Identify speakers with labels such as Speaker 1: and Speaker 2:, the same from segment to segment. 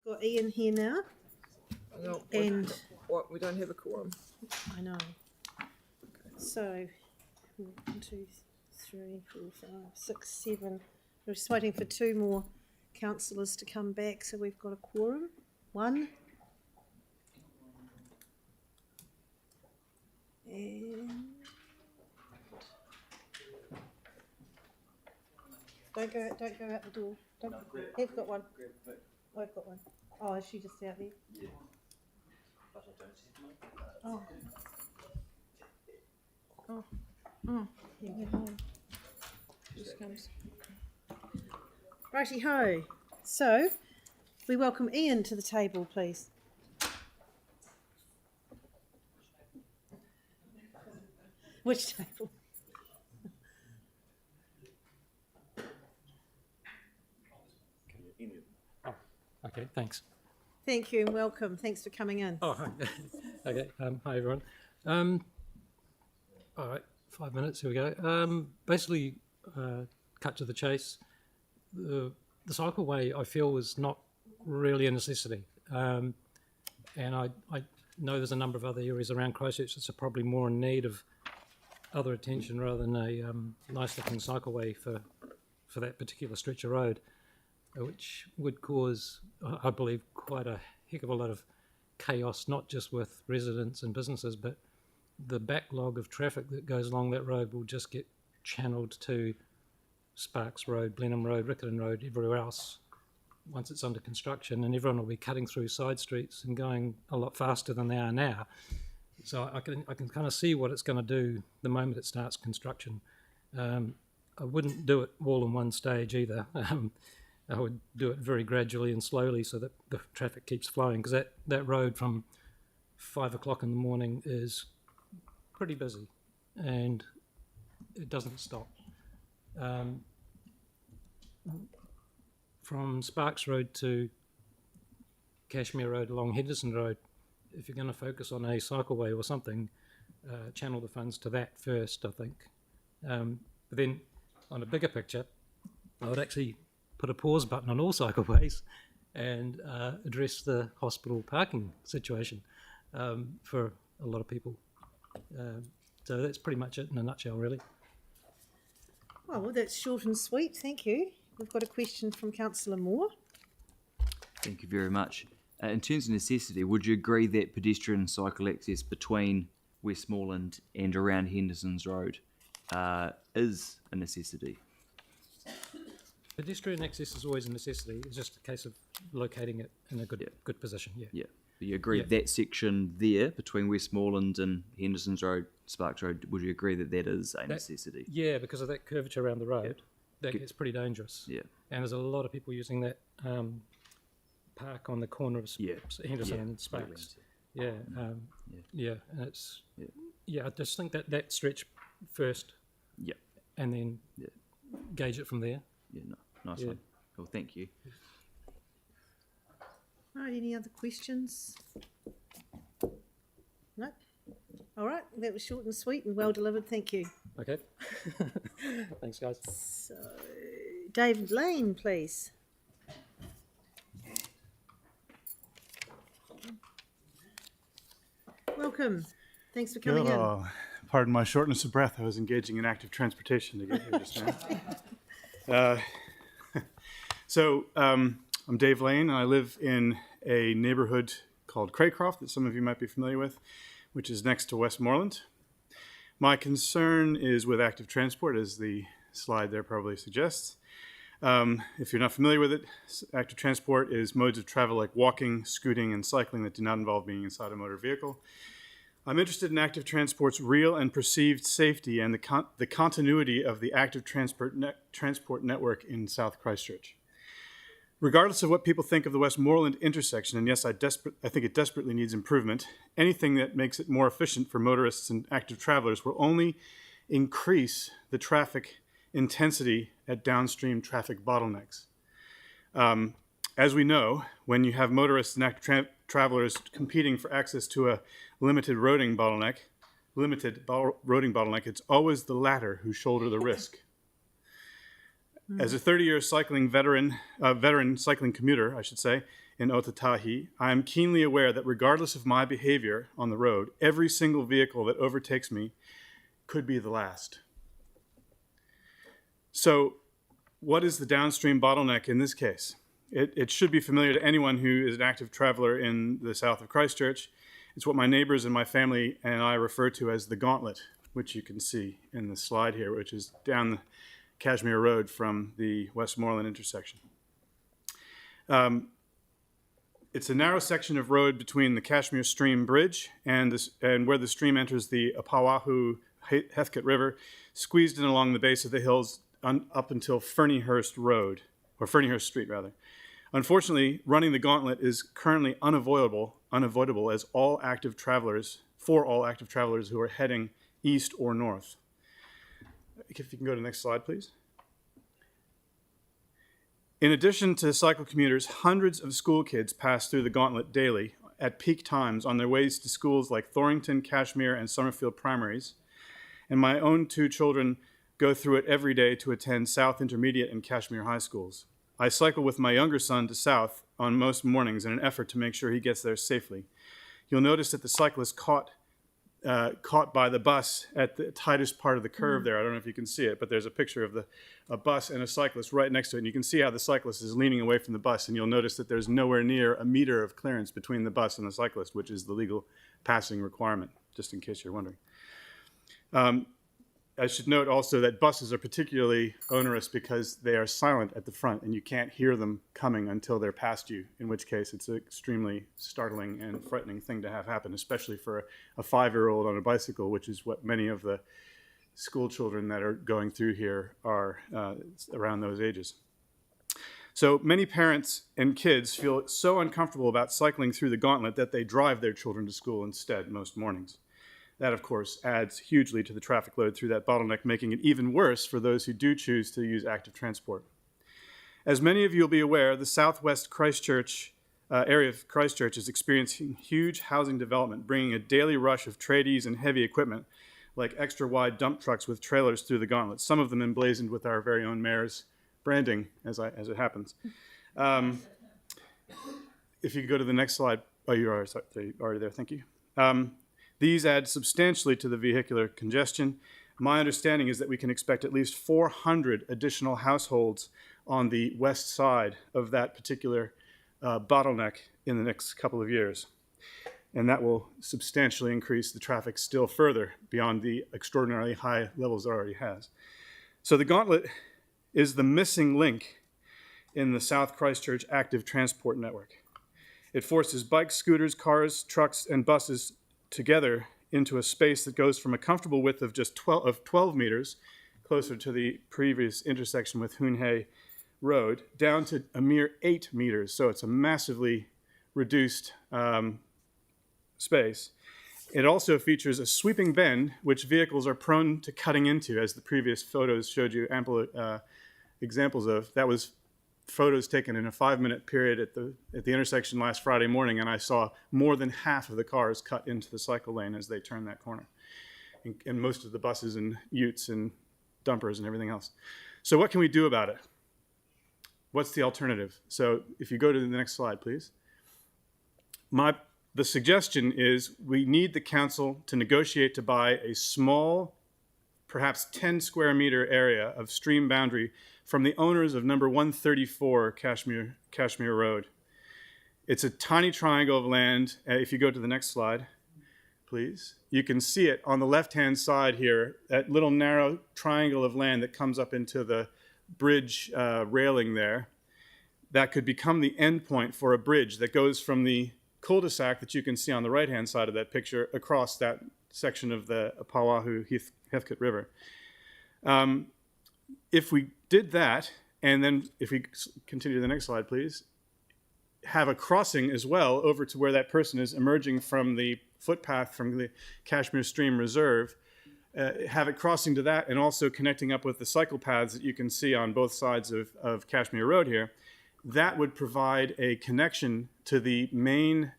Speaker 1: Got Ian here now.
Speaker 2: No,
Speaker 1: And
Speaker 2: what? We don't have a quorum.
Speaker 1: I know. So 1, 2, 3, 4, 5, 6, 7. We're just waiting for 2 more councillors to come back, so we've got a quorum. 1. And don't go out the door. Don't. He's got one. I've got one. Oh, is she just out there?
Speaker 3: Yeah. But I don't see it.
Speaker 1: Oh. Oh. Oh. Yeah. Just comes. Righty ho. So, we welcome Ian to the table, please. Which table?
Speaker 4: Oh, okay, thanks.
Speaker 1: Thank you and welcome. Thanks for coming in.
Speaker 4: Oh, hi. Okay, hi everyone. All right, 5 minutes, here we go. Basically, cut to the chase. The cycleway, I feel, was not really a necessity. And I know there's a number of other areas around Christchurch that are probably more in need of other attention rather than a nice-looking cycleway for that particular stretch of road, which would cause, I believe, quite a heck of a lot of chaos, not just with residents and businesses, but the backlog of traffic that goes along that road will just get channeled to Sparks Road, Blenheim Road, Riccarton Road, everywhere else once it's under construction, and everyone will be cutting through side streets and going a lot faster than they are now. So I can kind of see what it's going to do the moment it starts construction. I wouldn't do it all in one stage either. I would do it very gradually and slowly so that the traffic keeps flowing, because that road from 5 o'clock in the morning is pretty busy and it doesn't stop. From Sparks Road to Cashmere Road along Henderson Road, if you're going to focus on a cycleway or something, channel the funds to that first, I think. But then on a bigger picture, I would actually put a pause button on all cycleways and address the hospital parking situation for a lot of people. So that's pretty much it in a nutshell, really.
Speaker 1: Well, that's short and sweet. Thank you. We've got a question from Councillor Moore.
Speaker 3: Thank you very much. In terms of necessity, would you agree that pedestrian cycle access between Westmoreland and around Henderson's Road is a necessity?
Speaker 4: Pedestrian access is always a necessity. It's just a case of locating it in a good position. Yeah.
Speaker 3: Do you agree that section there between Westmoreland and Henderson's Road, Sparks Road, would you agree that that is a necessity?
Speaker 4: Yeah, because of that curvature around the road, that gets pretty dangerous.
Speaker 3: Yeah.
Speaker 4: And there's a lot of people using that park on the corner of Henderson and Sparks. And it's I just think that stretch first.
Speaker 3: Yeah.
Speaker 4: And then gauge it from there.
Speaker 3: Yeah, nice one. Well, thank you.
Speaker 1: Right, any other questions? No? All right, that was short and sweet and well delivered. Thank you.
Speaker 4: Okay. Thanks, guys.
Speaker 1: So, David Lane, please. Welcome. Thanks for coming in.
Speaker 5: Pardon my shortness of breath. I was engaging in active transportation to get here just now. I'm Dave Lane, and I live in a neighborhood called Craycroft that some of you might be familiar with, which is next to Westmoreland. My concern is with active transport, as the slide there probably suggests. If you're not familiar with it, active transport is modes of travel like walking, scooting, and cycling that do not involve being inside a motor vehicle. I'm interested in active transport's real and perceived safety and the continuity of the active transport network in South Christchurch. Regardless of what people think of the Westmoreland intersection, and yes, I think it desperately needs improvement, anything that makes it more efficient for motorists and active travelers will only increase the traffic intensity at downstream traffic bottlenecks. As we know, when you have motorists and active travelers competing for access to a limited roading bottleneck, it's always the latter who shoulder the risk. As a 30-year cycling veteran cycling commuter, I should say, in Otatahi, I am keenly aware that regardless of my behavior on the road, every single vehicle that overtakes me could be the last. So what is the downstream bottleneck in this case? It should be familiar to anyone who is an active traveler in the south of Christchurch. It's what my neighbors and my family and I refer to as the gauntlet, which you can see in the slide here, which is down the Cashmere Road from the Westmoreland intersection. It's a narrow section of road between the Cashmere Stream Bridge and where the stream enters the Apawahu Heathcote River, squeezed in along the base of the hills up until Fernyhurst Street rather. Unfortunately, running the gauntlet is currently unavoidable as all active travelers who are heading east or north. If you can go to the next slide, please. In addition to cycle commuters, hundreds of school kids pass through the gauntlet daily at peak times on their ways to schools like Thorrington, Cashmere, and Summerfield primaries. And my own 2 children go through it every day to attend South Intermediate and Cashmere high schools. I cycle with my younger son to South on most mornings in an effort to make sure he gets there safely. You'll notice that the cyclist caught by the bus at the tightest part of the curve there. I don't know if you can see it, but there's a picture of a bus and a cyclist right next to it. And you can see how the cyclist is leaning away from the bus. And you'll notice that there's nowhere near a meter of clearance between the bus and the cyclist, which is the legal passing requirement, just in case you're wondering. I should note also that buses are particularly onerous because they are silent at the front and you can't hear them coming until they're past you, in which case it's an extremely startling and frightening thing to have happen, especially for a 5-year-old on a bicycle, which is what many of the school children that are going through here are around those ages. So many parents and kids feel so uncomfortable about cycling through the gauntlet that they drive their children to school instead most mornings. That, of course, adds hugely to the traffic load through that bottleneck, making it even worse for those who do choose to use active transport. As many of you will be aware, the southwest Christchurch area of Christchurch is experiencing huge housing development, bringing a daily rush of tradies and heavy equipment, like extra-wide dump trucks with trailers through the gauntlet, some of them emblazoned with our very own mayor's branding, as it happens. If you could go to the next slide. Oh, you are already there. Thank you. These add substantially to the vehicular congestion. My understanding is that we can expect at least 400 additional households on the west side of that particular bottleneck in the next couple of years. And that will substantially increase the traffic still further beyond the extraordinarily high levels it already has. So the gauntlet is the missing link in the South Christchurch active transport network. It forces bikes, scooters, cars, trucks, and buses together into a space that goes from a comfortable width of just 12 meters, closer to the previous intersection with Hoonhay Road, down to a mere 8 meters. So it's a massively reduced space. It also features a sweeping bend, which vehicles are prone to cutting into, as the previous photos showed you ample examples of. That was photos taken in a 5-minute period at the intersection last Friday morning, and I saw more than half of the cars cut into the cycle lane as they turned that corner, and most of the buses and utes and dumpers and everything else. So what can we do about it? What's the alternative? So if you go to the next slide, please. The suggestion is we need the council to negotiate to buy a small, perhaps 10 square meter area of stream boundary from the owners of number 134 Cashmere Road. It's a tiny triangle of land. If you go to the next slide, please, you can see it on the left-hand side here, that little narrow triangle of land that comes up into the bridge railing there. That could become the end point for a bridge that goes from the cul-de-sac that you can see on the right-hand side of that picture across that section of the Apawahu Heathcote River. If we did that, and then if we continue to the next slide, please, have a crossing as well over to where that person is emerging from the footpath from the Cashmere Stream Reserve, have it crossing to that and also connecting up with the cycle paths that you can see on both sides of Cashmere Road here, that would provide a connection to the main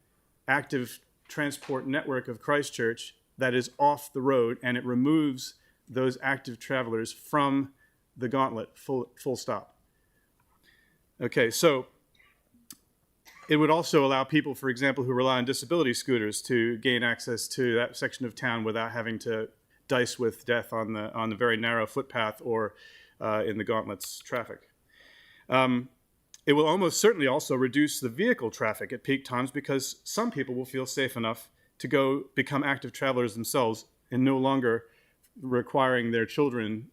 Speaker 5: active transport network of Christchurch that is off the road, and it removes those active travelers from the gauntlet, full stop. Okay, so it would also allow people, for example, who rely on disability scooters to gain access to that section of town without having to dice with death on the very narrow footpath or in the gauntlet's traffic. It will almost certainly also reduce the vehicle traffic at peak times because some people will feel safe enough to go become active travelers themselves and no longer requiring their children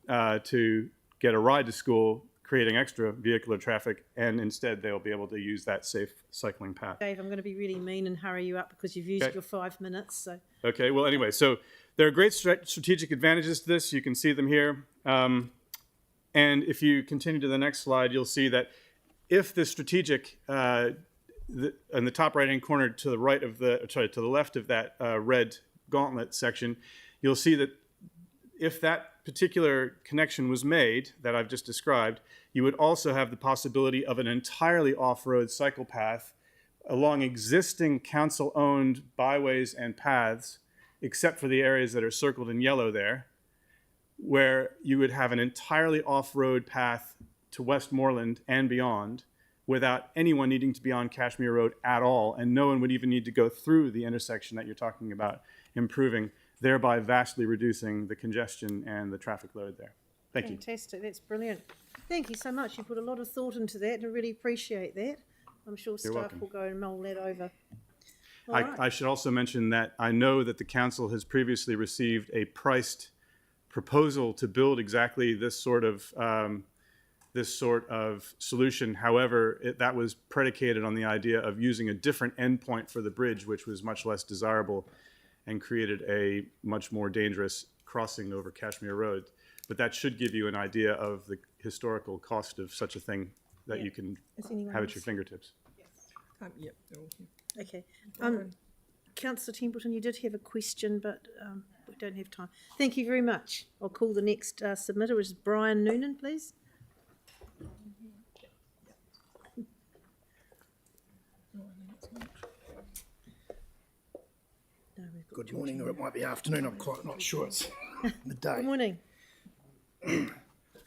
Speaker 5: to get a ride to school, creating extra vehicular traffic, and instead they'll be able to use that safe cycling path.
Speaker 1: Dave, I'm going to be really mean and hurry you up because you've used
Speaker 5: Okay.
Speaker 1: your 5 minutes. So
Speaker 5: Okay, well, anyway, so there are great strategic advantages to this. You can see them here. And if you continue to the next slide, you'll see that if the strategic, in the top right-hand corner to the right of to the left of that red gauntlet section, you'll see that if that particular connection was made that I've just described, you would also have the possibility of an entirely off-road cycle path along existing council-owned byways and paths, except for the areas that are circled in yellow there, where you would have an entirely off-road path to Westmoreland and beyond without anyone needing to be on Cashmere Road at all, and no one would even need to go through the intersection that you're talking about improving, thereby vastly reducing the congestion and the traffic load there. Thank you.
Speaker 1: fantastic. That's brilliant. Thank you so much. You put a lot of thought into that, and I really appreciate that. I'm sure staff
Speaker 5: welcome.
Speaker 1: will go and mull that over. All right.
Speaker 5: I should also mention that I know that the council has previously received a priced proposal to build exactly this sort of solution. However, that was predicated on the idea of using a different endpoint for the bridge, which was much less desirable and created a much more dangerous crossing over Cashmere Road. But that should give you an idea of the historical cost of such a thing that
Speaker 1: Yeah.
Speaker 5: you can
Speaker 1: Is anyone
Speaker 5: have at
Speaker 1: else?
Speaker 5: your fingertips.
Speaker 2: Yep, they're all here.
Speaker 1: Okay. Councillor Templeton, you did have a question, but we don't have time. Thank you very much. I'll call the next submitter, which is Brian Noonan, please. No, we've got
Speaker 6: Good
Speaker 1: George
Speaker 6: morning,
Speaker 1: in
Speaker 6: or
Speaker 1: there.
Speaker 6: it might be afternoon. I'm quite not sure. It's
Speaker 1: Good
Speaker 6: midday.
Speaker 1: morning.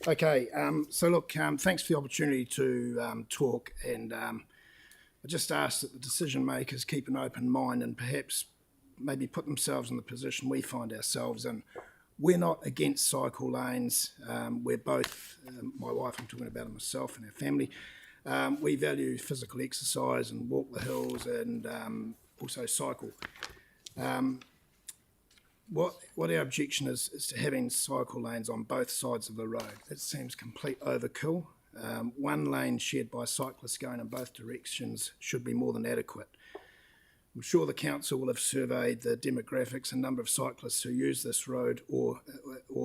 Speaker 6: Okay, so look, thanks for the opportunity to talk, and I just ask that the decision makers keep an open mind and perhaps maybe put themselves in the position we find ourselves in. We're not against cycle lanes. We're both, my wife, I'm talking about myself and our family, we value physical exercise and walk the hills and also cycle. What our objection is to having cycle lanes on both sides of the road. It seems complete overkill. One lane shared by cyclists going in both directions should be more than adequate. I'm sure the council will have surveyed the demographics and number of cyclists who use this road or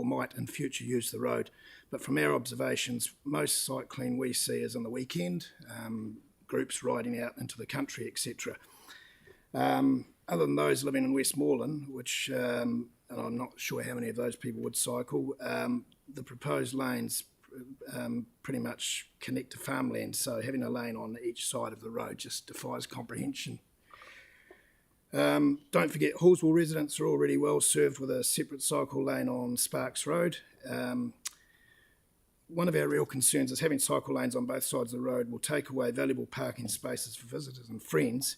Speaker 6: might in future use the road. But from our observations, most cycling we see is on the weekend, groups riding out into the country, etc. Other than those living in Westmoreland, which, and I'm not sure how many of those people would cycle, the proposed lanes pretty much connect to farmland, so having a lane on each side of the road just defies comprehension. Don't forget, Hallsville residents are already well served with a separate cycle lane on Sparks Road. One of our real concerns is having cycle lanes on both sides of the road will take away valuable parking spaces for visitors and friends.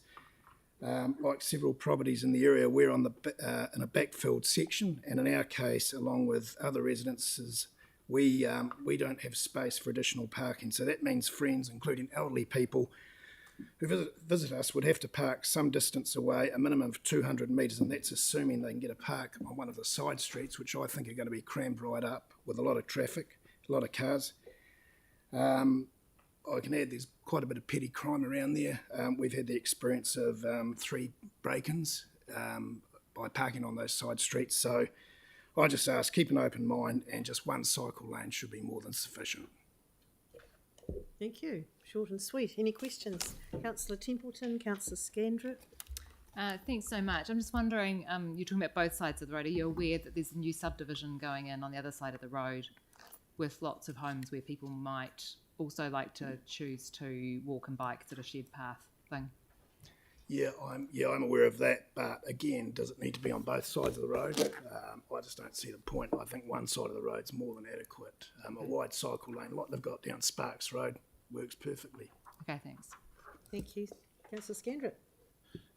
Speaker 6: Like several properties in the area, we're on in a backfilled section, and in our case, along with other residences, we don't have space for additional parking. So that means friends, including elderly people, who visit us would have to park some distance away, a minimum of 200 metres, and that's assuming they can get a park on one of the side streets, which I think are going to be crammed right up with a lot of traffic, a lot of cars. I can add there's quite a bit of petty crime around there. We've had the experience of 3 break-ins by parking on those side streets. So I just ask, keep an open mind, and just one cycle lane should be more than sufficient.
Speaker 1: Thank you. Short and sweet. Any questions? Councillor Templeton, Councillor Scandrett.
Speaker 7: Thanks so much. I'm just wondering, you're talking about both sides of the road. Are you aware that there's a new subdivision going in on the other side of the road with lots of homes where people might also like to choose to walk and bike, sort of shared path thing?
Speaker 6: Yeah, I'm aware of that, but again, does it need to be on both sides of the road? I just don't see the point. I think one side of the road's more than adequate. A wide cycle lane, like they've got down Sparks Road, works perfectly.
Speaker 7: Okay, thanks.
Speaker 1: Thank you. Councillor Scandrett.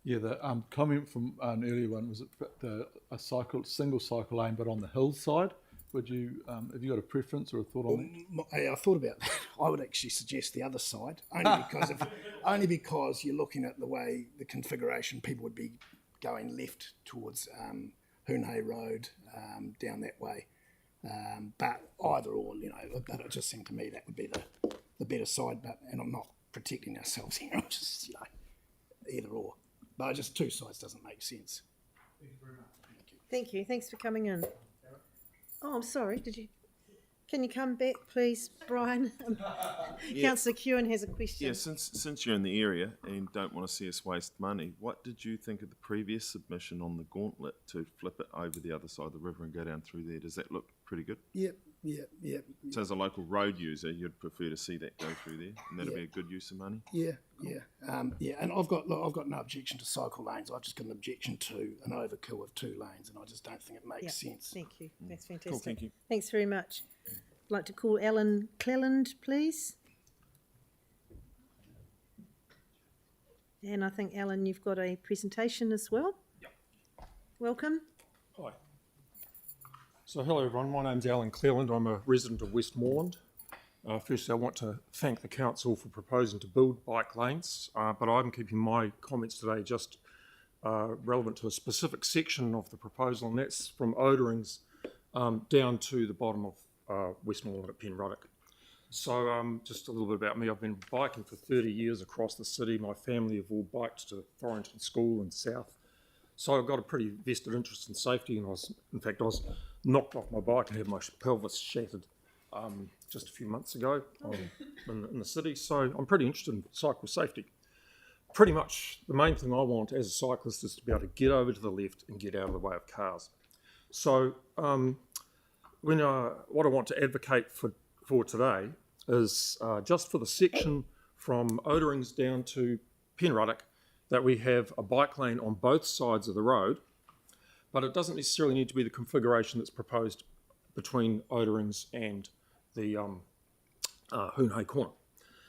Speaker 8: Yeah, the comment from an earlier one was single cycle lane, but on the hillside. Would you have you got a preference or a thought on that?
Speaker 6: I thought about that. I would actually suggest the other side, only because you're looking at the way the configuration. People would be going left towards Hoonhay Road down that way. But either or, but it just seemed to me that would be the better side. But and I'm not protecting ourselves here. I'm just either or. But just two sides doesn't make sense.
Speaker 8: Thank you very much.
Speaker 1: Thank you. Thanks for coming in. Oh, I'm sorry. Can you come back, please, Brian? Councillor Kewen has a question.
Speaker 9: Yeah, since you're in the area and don't want to see us waste money, what did you think of the previous submission on the gauntlet to flip it over the other side of the river and go down through there? Does that look pretty good?
Speaker 6: Yep.
Speaker 9: So as a local road user, you'd prefer to see that go through there, and that'd be a good use of money?
Speaker 6: Yeah. And I've got no objection to cycle lanes. I've just got an objection to an overkill of 2 lanes, and I just don't think it makes sense.
Speaker 1: Thank you. That's fantastic.
Speaker 9: Cool, thank you.
Speaker 1: Thanks very much. I'd like to call Alan Cleland, please. And I think, Alan, you've got a presentation as well.
Speaker 10: Yep.
Speaker 1: Welcome.
Speaker 10: Hi. So hello everyone, my name's Alan Cleland. I'm a resident of Westmoreland. Firstly, I want to thank the council for proposing to build bike lanes, but I'm keeping my comments today just relevant to a specific section of the proposal, and that's from Oderings down to the bottom of Westmoreland at Penruddock. So just a little bit about me. I've been biking for 30 years across the city. My family have all biked to Thorrington School and south. So I've got a pretty vested interest in safety, and I was knocked off my bike and had my pelvis shattered just a few months ago in the city. So I'm pretty interested in cycle safety. Pretty much the main thing I want as a cyclist is to be able to get over to the left and get out of the way of cars. So what I want to advocate for today is just for the section from Oderings down to Penruddock, that we have a bike lane on both sides of the road, but it doesn't necessarily need to be the configuration that's proposed between Oderings and the Hoonhay corner.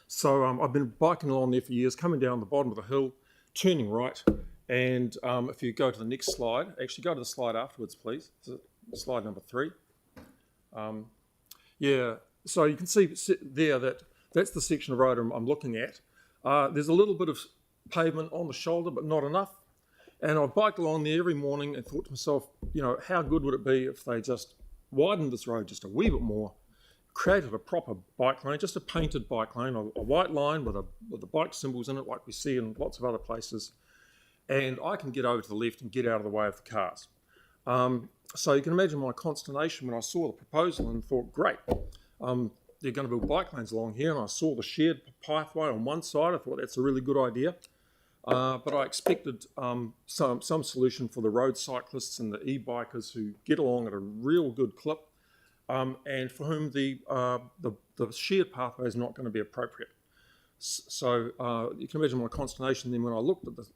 Speaker 10: So I've been biking along there for years, coming down the bottom of the hill, turning right, and if you go to the next slide, actually go to the slide afterwards, please, slide number 3. So you can see there that's the section of road I'm looking at. There's a little bit of pavement on the shoulder, but not enough. And I've biked along there every morning and thought to myself, how good would it be if they just widened this road just a wee bit more, created a proper bike lane, just a painted bike lane, a white line with the bike symbols in it, like we see in lots of other places, and I can get over to the left and get out of the way of the cars. So you can imagine my consternation when I saw the proposal and thought, great, they're going to build bike lanes along here, and I saw the shared pathway on one side. I thought that's a really good idea. But I expected some solution for the road cyclists and the e-bikers who get along at a real good clip, and for whom the shared pathway is not going to be appropriate. So you can imagine my consternation then when I looked at the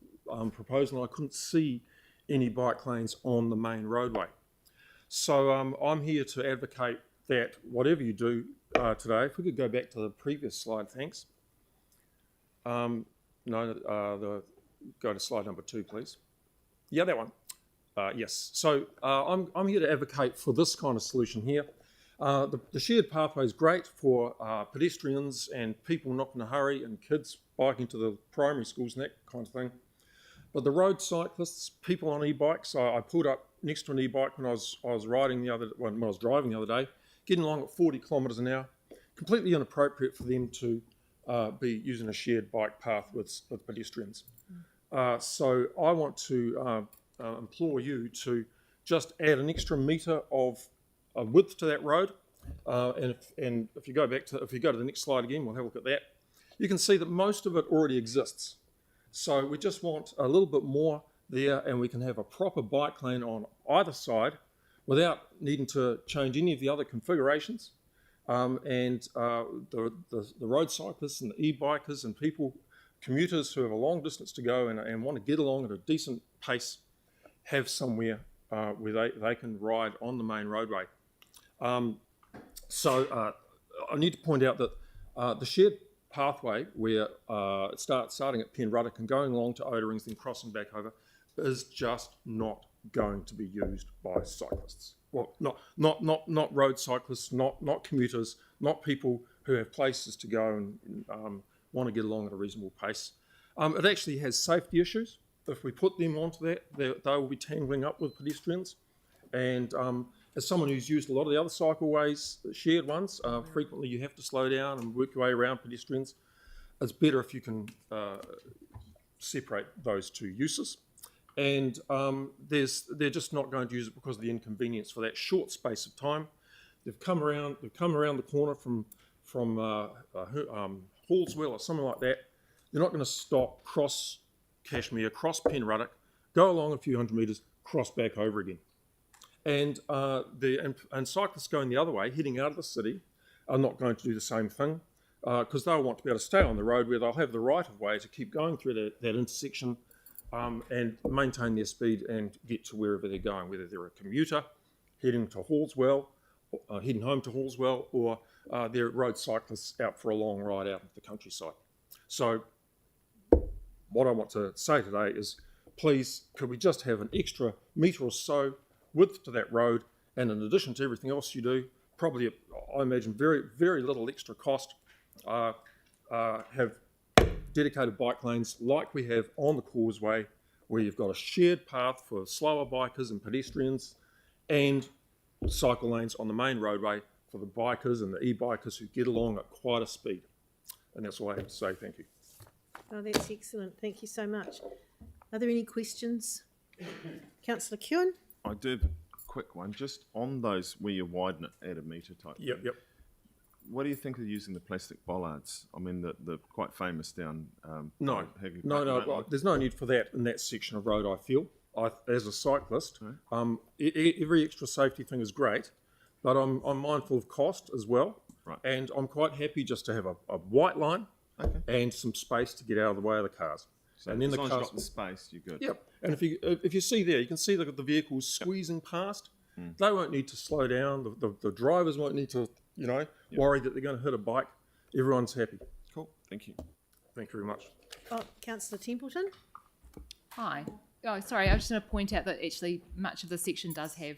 Speaker 10: proposal and I couldn't see any bike lanes on the main roadway. So I'm here to advocate that whatever you do today, if we could go back to the previous slide, thanks. Go to slide number 2, please. Yeah, that one. Yes. So I'm here to advocate for this kind of solution here. The shared pathway is great for pedestrians and people not in a hurry and kids biking to the primary schools and that kind of thing. But the road cyclists, people on e-bikes, I pulled up next to an e-bike when I was driving the other day, getting along at 40 kilometres an hour. Completely inappropriate for them to be using a shared bike path with pedestrians. So I want to implore you to just add an extra metre of width to that road. And if you go to the next slide again, we'll have a look at that. You can see that most of it already exists. So we just want a little bit more there, and we can have a proper bike lane on either side without needing to change any of the other configurations. And the road cyclists and the e-bikers and people commuters who have a long distance to go and want to get along at a decent pace have somewhere where they can ride on the main roadway. So I need to point out that the shared pathway where it starting at Penruddock and going along to Oderings, then crossing back over, is just not going to be used by cyclists. Well, not road cyclists, not commuters, not people who have places to go and want to get along at a reasonable pace. It actually has safety issues. If we put them onto that, they will be tangling up with pedestrians. And as someone who's used a lot of the other cycleways, the shared ones, frequently you have to slow down and work your way around pedestrians. It's better if you can separate those two uses. And they're just not going to use it because of the inconvenience for that short space of time. They've come around the corner from Hallswell or something like that. They're not going to stop, cross Cashmere, cross Penruddock, go along a few hundred metres, cross back over again. And cyclists going the other way, heading out of the city, are not going to do the same thing because they'll want to be able to stay on the road where they'll have the right of way to keep going through that intersection and maintain their speed and get to wherever they're going, whether they're a commuter heading to Hallswell, heading home to Hallswell, or they're road cyclists out for a long ride out into the countryside. So what I want to say today is, please, could we just have an extra metre or so width to that road, and in addition to everything else you do, probably, I imagine, very, very little extra cost, have dedicated bike lanes like we have on the causeway, where you've got a shared path for slower bikers and pedestrians, and cycle lanes on the main roadway for the bikers and the e-bikers who get along at quite a speed. And that's all I have to say. Thank you.
Speaker 1: Oh, that's excellent. Thank you so much. Are there any questions? Councillor Kewen?
Speaker 9: I do have a quick one. Just on those where you widen it at a metre type.
Speaker 10: Yep.
Speaker 9: What do you think of using the plastic bollards? I mean, they're quite famous down.
Speaker 10: No, there's no need for that in that section of road, I feel. As a cyclist, every extra safety thing is great, but I'm mindful of cost as well.
Speaker 9: Right.
Speaker 10: And I'm quite happy just to have a white line and some space to get out of the way of the cars.
Speaker 9: So
Speaker 10: and then
Speaker 9: as
Speaker 10: the
Speaker 9: long
Speaker 10: cars,
Speaker 9: as you've got the space, you're good.
Speaker 10: Yep. And if you see there, you can see the vehicles squeezing past. They won't need to slow down. The drivers won't need to, worry that they're going to hit a bike. Everyone's happy.
Speaker 9: Cool. Thank you.
Speaker 10: Thank you very much.
Speaker 1: Oh, Councillor Templeton?
Speaker 7: Hi. Oh, sorry, I just want to point out that actually much of the section does have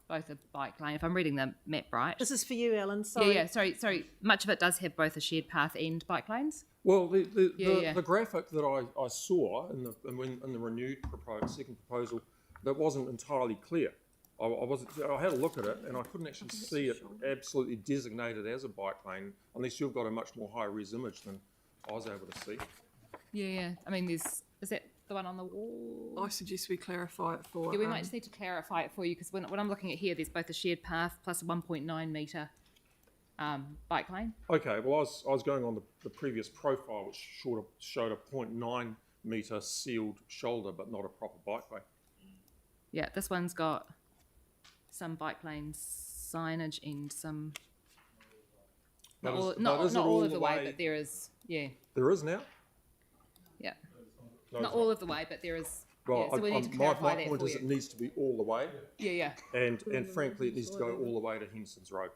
Speaker 7: both a bike lane, if I'm reading the map right.
Speaker 1: This is for you, Ellen. Sorry.
Speaker 7: Yeah, sorry. Much of it does have both a shared path and bike lanes.
Speaker 10: Well, the graphic that I saw in the renewed second proposal, that wasn't entirely clear. I had a look at it and I couldn't actually see it absolutely designated as a bike lane unless you've got a much more high-res image than I was able to see.
Speaker 7: Yeah. I mean, is that the one on the wall?
Speaker 2: I suggest we clarify it for...
Speaker 7: Yeah, we might just need to clarify it for you because when I'm looking at here, there's both a shared path plus a 1.9 metre bike lane.
Speaker 10: Okay, well, I was going on the previous profile, which showed a 0.9 metre sealed shoulder, but not a proper bikeway.
Speaker 7: Yeah, this one's got some bike lane signage and some... Not all of the way, but there is, yeah.
Speaker 10: There is now?
Speaker 7: Yeah.
Speaker 10: No,
Speaker 7: not all of the way, but there is.
Speaker 10: Well,
Speaker 7: yeah, so we need to clarify
Speaker 10: my point is it needs to be all the way.
Speaker 7: Yeah.
Speaker 10: And frankly, it needs to go all the way to Henson's Road.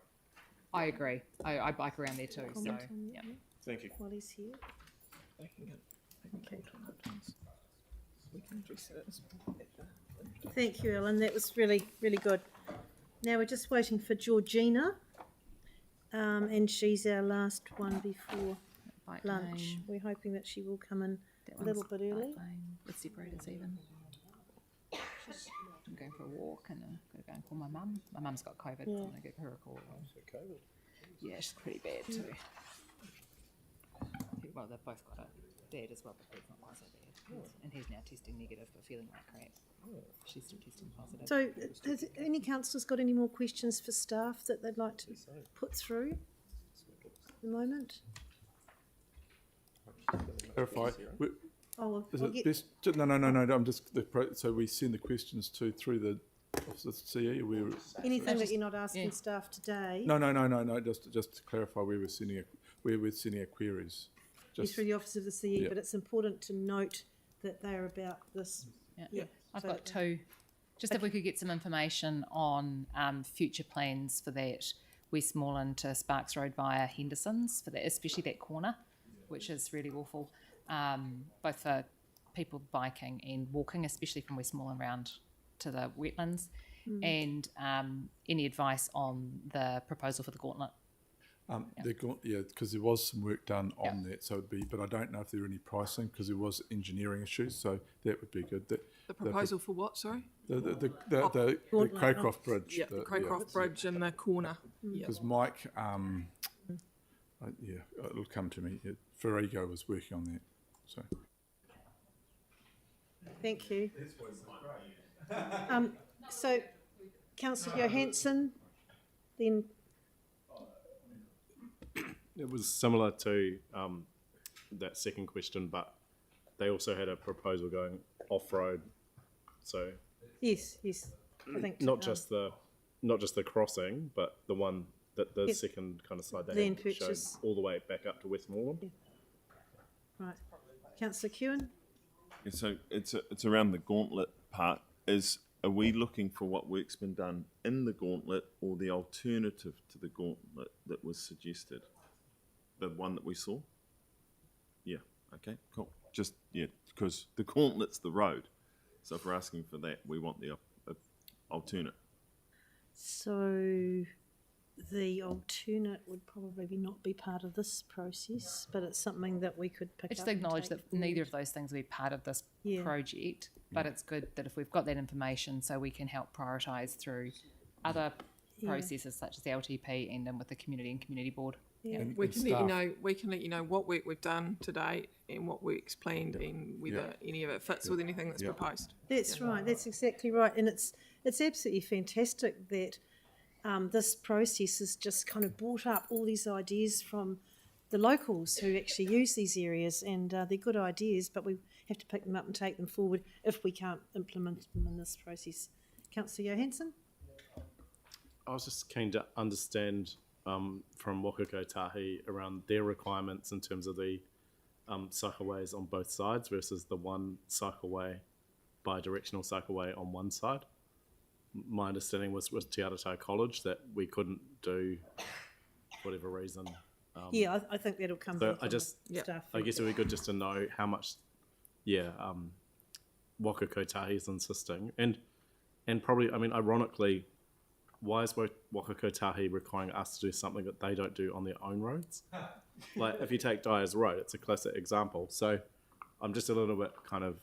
Speaker 7: I agree. I bike around there too, so, yeah.
Speaker 10: Thank you.
Speaker 1: While he's here.
Speaker 2: They can talk on that, please. We can address it.
Speaker 1: Thank you, Ellen. That was really, really good. Now we're just waiting for Georgina, and she's our last one before
Speaker 7: Bike
Speaker 1: lunch.
Speaker 7: lane.
Speaker 1: We're hoping that she will come in
Speaker 7: That
Speaker 1: a little
Speaker 7: one's
Speaker 1: bit early.
Speaker 7: bike lane with separators even. I'm going for a walk and I'm going to go and call my mum. My mum's got COVID.
Speaker 1: Yeah.
Speaker 7: I'm going to give her a call. Yeah, she's pretty bad too. Well, they've both got it bad as well, but it's not quite so bad. And he's now testing negative but feeling like crap. She's still testing positive.
Speaker 1: So, has any councillors got any more questions for staff that they'd like to put through at the moment?
Speaker 8: Clarify.
Speaker 1: Oh,
Speaker 8: Is
Speaker 1: I'll
Speaker 8: it
Speaker 1: get,
Speaker 8: best? No. I'm just so we send the questions through the Office of CE.
Speaker 1: anything that you're not asking staff today.
Speaker 8: No. Just to clarify, where we're sending our queries just
Speaker 1: through the office of the CE,
Speaker 8: Yeah.
Speaker 1: but it's important to note that they're about this.
Speaker 7: Yeah. I've
Speaker 1: so
Speaker 7: got
Speaker 1: that-
Speaker 7: two. Just if we could get some information on future plans for that Westmoreland to Sparks Road via Henderson's, for that, especially that corner, which is really awful, both for people biking and walking, especially from Westmoreland round to the wetlands, and any advice on the proposal for the gauntlet.
Speaker 8: because there was some work done on that, so it'd be, but I don't know if there are any pricing because there was engineering issues, so that would be good.
Speaker 2: The proposal for what, sorry?
Speaker 8: The
Speaker 1: Gauntlet,
Speaker 8: Craycroft Bridge.
Speaker 2: Yeah, the Craycroft Bridge in the corner. Yeah.
Speaker 8: Because Mike, it'll come to me. Ferrigo was working on that, so.
Speaker 1: Thank you. So, Councillor Johansson, then
Speaker 11: It was similar to that second question, but they also had a proposal going off-road. So
Speaker 1: yes, I think
Speaker 11: not just the crossing, but the one that the second kind of slide they
Speaker 1: Land
Speaker 11: had showed
Speaker 1: purchase.
Speaker 11: all the way back up to Westmoreland.
Speaker 1: right. Councillor Kewen,
Speaker 9: Yeah, so it's around the gauntlet part. Are we looking for what work's been done in the gauntlet or the alternative to the gauntlet that was suggested? The one that we saw? Yeah, okay, cool. Just, because the gauntlet's the road. So if we're asking for that, we want the alternate.
Speaker 1: so the alternate would probably not be part of this process, but it's something that we could pick
Speaker 7: I just
Speaker 1: up and
Speaker 7: acknowledge
Speaker 1: take
Speaker 7: that
Speaker 1: forward.
Speaker 7: neither of those things will be part of this
Speaker 1: Yeah.
Speaker 7: project, but it's good that if we've got that information, so we can help prioritise through other processes such as the LTP and then with the community and community board.
Speaker 1: Yeah.
Speaker 2: We can let you know. We can let you know what work we've done to date and what work's planned, and whether any of it fits with anything that's proposed.
Speaker 1: That's right. That's exactly right, and it's absolutely fantastic that this process has just kind of brought up all these ideas from the locals who actually use these areas, and they're good ideas, but we have to pick them up and take them forward if we can't implement them in this process. Councillor Johansson?
Speaker 11: I was just keen to understand from Waka Kotahi around their requirements in terms of the cycleways on both sides versus the one cycleway, bi-directional cycleway on one side. My understanding was with Te Aratau College that we couldn't do, for whatever reason.
Speaker 1: Yeah, I think that'll come
Speaker 11: So
Speaker 1: from
Speaker 11: I just,
Speaker 1: staff.
Speaker 11: I guess it would be good just to know how much, Waka Kotahi is insisting. And probably, I mean, ironically, why is Waka Kotahi requiring us to do something that they don't do on their own roads? Like, if you take Dyer's Road, it's a classic example. So I'm just a little bit kind of...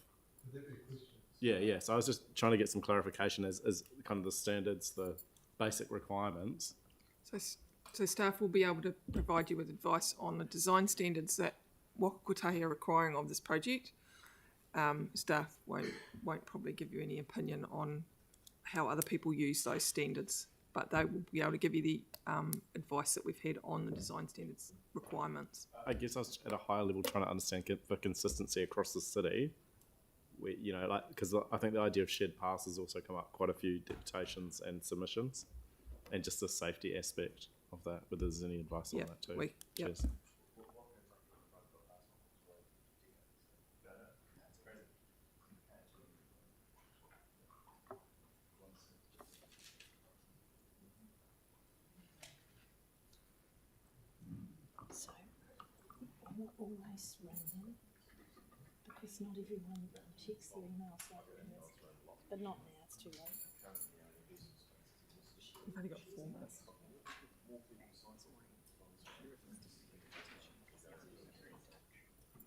Speaker 11: Yeah. So I was just trying to get some clarification as kind of the standards, the basic requirements.
Speaker 2: So staff will be able to provide you with advice on the design standards that Waka Kotahi are requiring of this project. Staff won't probably give you any opinion on how other people use those standards, but they will be able to give you the advice that we've had on the design standards requirements.
Speaker 11: I guess I was at a higher level trying to understand the consistency across the city. Where, because I think the idea of shared paths has also come up quite a few deputations and submissions, and just the safety aspect of that. Whether there's any advice on that too. Cheers.
Speaker 1: So, I'm not always ringing because not everyone checks their emails like this. But not now, it's too late.
Speaker 2: We've only got 4 minutes.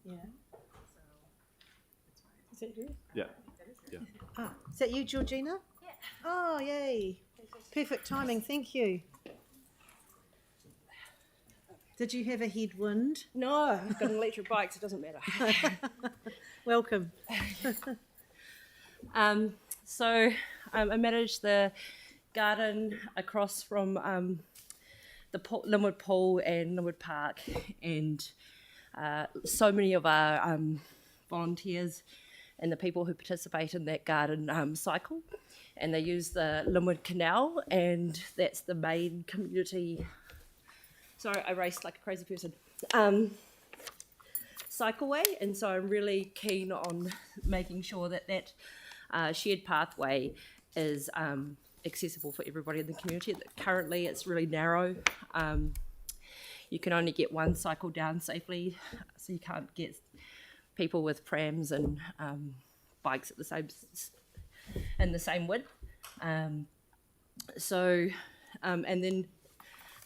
Speaker 1: Yeah. Is that you?
Speaker 11: Yeah.
Speaker 1: Ah, is that you, Georgina? Yeah. Oh, yay. Perfect timing, thank you. Did you have a headwind?
Speaker 12: No, I've got an electric bike, so it doesn't matter.
Speaker 1: Welcome.
Speaker 12: I manage the garden across from the Linwood Pool and Linwood Park, and so many of our volunteers and the people who participate in that garden cycle, and they use the Linwood Canal, and that's the main community. Sorry, I raced like a crazy person. cycleway, and so I'm really keen on making sure that shared pathway is accessible for everybody in the community. Currently, it's really narrow. You can only get one cycle down safely, so you can't get people with prams and bikes at the same width. And then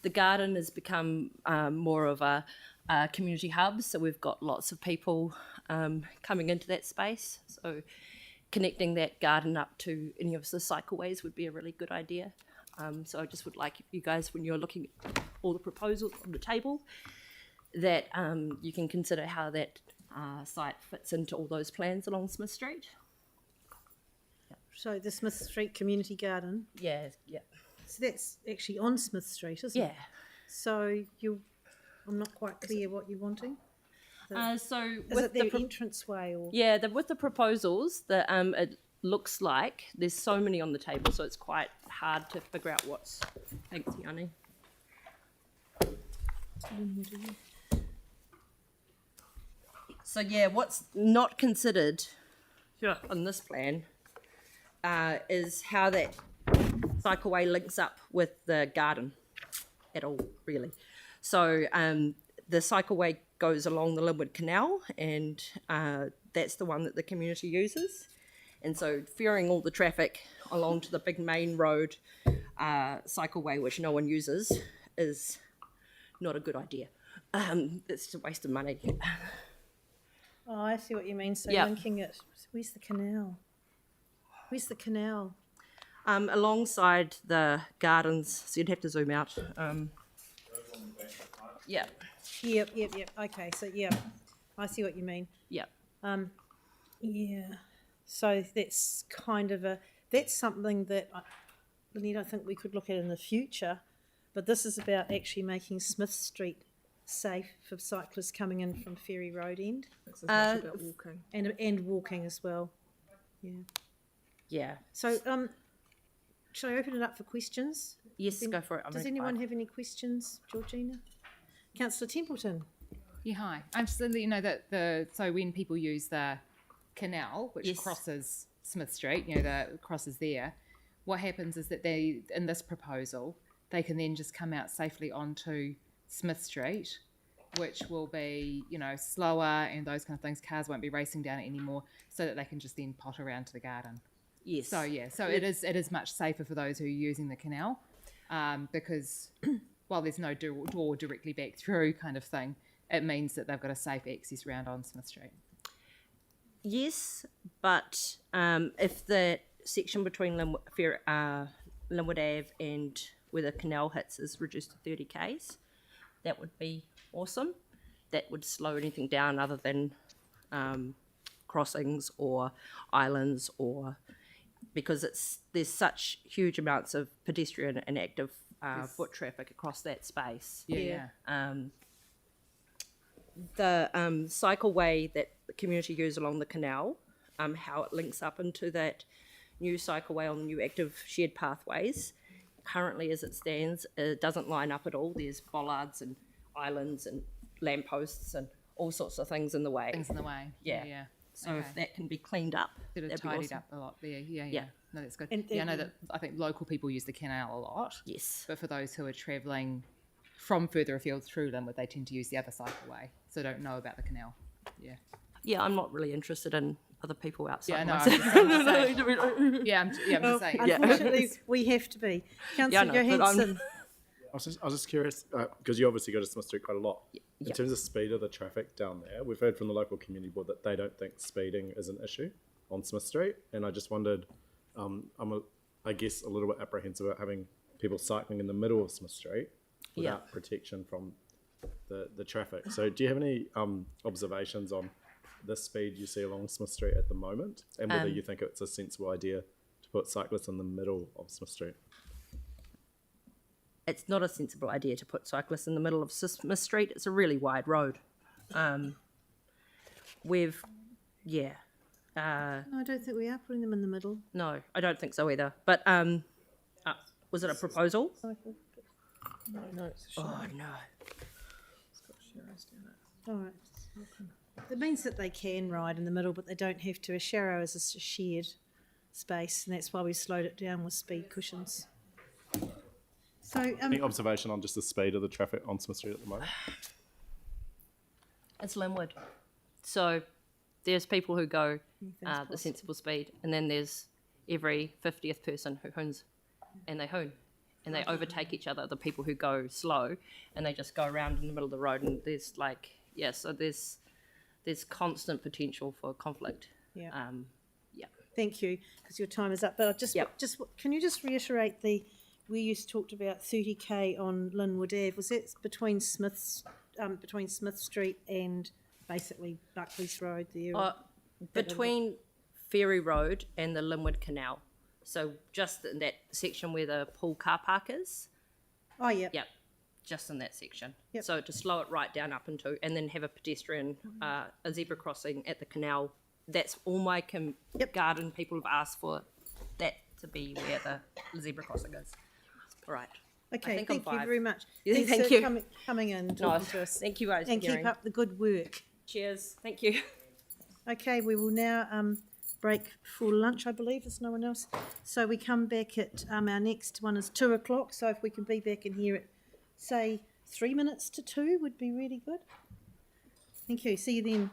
Speaker 12: the garden has become more of a community hub, so we've got lots of people coming into that space. So connecting that garden up to any of the cycleways would be a really good idea. So I just would like you guys, when you're looking at all the proposals on the table, that you can consider how that site fits into all those plans along Smith Street.
Speaker 1: So the Smith Street Community Garden.
Speaker 12: Yeah.
Speaker 1: So that's actually on Smith Street, isn't it?
Speaker 12: Yeah.
Speaker 1: So I'm not quite clear what you're wanting.
Speaker 12: So
Speaker 1: Is it the entranceway or?
Speaker 12: Yeah, with the proposals, it looks like there's so many on the table, so it's quite hard to figure out what's. Thanks, Yanni. So yeah, what's not considered on this plan is how that cycleway links up with the garden at all, really. So the cycleway goes along the Linwood Canal, and that's the one that the community uses. And so ferrying all the traffic along to the big main road cycleway, which no one uses, is not a good idea. It's a waste of money.
Speaker 1: Oh, I see what you mean. So
Speaker 12: Yeah.
Speaker 1: linking it. Where's the canal? Where's the canal?
Speaker 12: Alongside the gardens, so you'd have to zoom out. Yeah.
Speaker 1: Yep. Okay, so I see what you mean.
Speaker 12: Yeah.
Speaker 1: Yeah. So that's kind of that's something that I think we could look at in the future, but this is about actually making Smith Street safe for cyclists coming in from Ferry Road End.
Speaker 2: It's as much about walking.
Speaker 1: And walking as well. Yeah.
Speaker 12: Yeah.
Speaker 1: So shall I open it up for questions?
Speaker 12: Yes, go for it.
Speaker 1: Does anyone have any questions, Georgina? Councillor Templeton.
Speaker 7: Yeah, hi. I'm just to let you know that so when people use the canal, which
Speaker 12: Yes.
Speaker 7: crosses Smith Street, that crosses there, what happens is that they, in this proposal, they can then just come out safely onto Smith Street, which will be, slower and those kind of things. Cars won't be racing down it anymore, so that they can just then pot around to the garden.
Speaker 12: Yes.
Speaker 7: So it is much safer for those who are using the canal, because while there's no door directly back through kind of thing, it means that they've got a safe access round on Smith Street.
Speaker 12: Yes, but if the section between Linwood Ave and where the canal hits is reduced to 30 k's, that would be awesome. That would slow anything down other than crossings or islands, or because there's such huge amounts of pedestrian and active foot traffic across that space.
Speaker 7: Yeah.
Speaker 12: The cycleway that the community use along the canal, how it links up into that new cycleway on the new active shared pathways, currently as it stands, it doesn't line up at all. There's bollards and islands and lampposts and all sorts of things in the way.
Speaker 7: Yeah.
Speaker 12: So if that can be cleaned up,
Speaker 7: Sort of
Speaker 12: that'd be
Speaker 7: tidied
Speaker 12: awesome.
Speaker 7: up a lot there. Yeah.
Speaker 12: Yeah.
Speaker 7: No, that's good.
Speaker 1: And-
Speaker 7: I know that I think local people use the canal a lot.
Speaker 12: Yes.
Speaker 7: But for those who are travelling from further afield through Linwood, they tend to use the other cycleway, so don't know about the canal. Yeah.
Speaker 12: Yeah, I'm not really interested in other people outside.
Speaker 7: Yeah, no,
Speaker 12: my-
Speaker 7: I'm just saying. Yeah, I'm
Speaker 1: Well,
Speaker 7: just saying.
Speaker 1: unfortunately, we have to be. Councillor
Speaker 12: no, but I'm-
Speaker 1: Johansson.
Speaker 11: I was just curious, because you obviously go to Smith Street quite a lot. In
Speaker 12: Yeah.
Speaker 11: terms of speed of the traffic down there, we've heard from the local community board that they don't think speeding is an issue on Smith Street. And I just wondered, I guess a little bit apprehensive about having people cycling in the middle of Smith Street without protection from the traffic. So do you have any observations on the speed you see along Smith Street at the moment, and whether you think it's a sensible idea to put cyclists in the middle of Smith Street?
Speaker 12: It's not a sensible idea to put cyclists in the middle of Smith Street. It's a really wide road.
Speaker 1: No, I don't think we are putting them in the middle.
Speaker 12: No, I don't think so either. But was it a proposal?
Speaker 2: No, it's
Speaker 12: Oh no.
Speaker 2: got Sharrows down it.
Speaker 1: All right. It means that they can ride in the middle, but they don't have to. A sharrow is just a shared space, and that's why we slowed it down with speed cushions. So,
Speaker 11: Any observation on just the speed of the traffic on Smith Street at the moment?
Speaker 12: It's Linwood. So there's people who go the
Speaker 1: possible.
Speaker 12: sensible speed, and then there's every 50th person who hoons, and they hoon. And they overtake each other, the people who go slow, and they just go around in the middle of the road, and there's like, so there's constant potential for conflict.
Speaker 1: Yeah.
Speaker 12: Yeah.
Speaker 1: Thank you, because your time is up. But I just can you just reiterate where you talked about 30k on Linwood Ave? Was that between Smith Street and basically Buckley's Road there?
Speaker 12: Between Ferry Road and the Linwood Canal. So just in that section where the pool car park is.
Speaker 1: Oh, yeah.
Speaker 12: Yep. Just in that section.
Speaker 1: Yep.
Speaker 12: So to slow it right down up into, and then have a pedestrian, a zebra crossing at the canal. That's all my garden people have asked for, that to be where the zebra crossing is. All right.
Speaker 1: Okay, thank you very much.
Speaker 12: Yeah,
Speaker 1: Thanks
Speaker 12: thank
Speaker 1: for
Speaker 12: you.
Speaker 1: coming in and talking to us.
Speaker 12: Thank you guys
Speaker 1: And
Speaker 12: for
Speaker 1: keep
Speaker 12: hearing.
Speaker 1: up the good work.
Speaker 12: Cheers. Thank you.
Speaker 1: Okay, we will now break for lunch, I believe. There's no one else. So we come back at, our next one is 2 o'clock. So if we can be back in here at, say, 3 minutes to 2 would be really good. Thank you. See you then.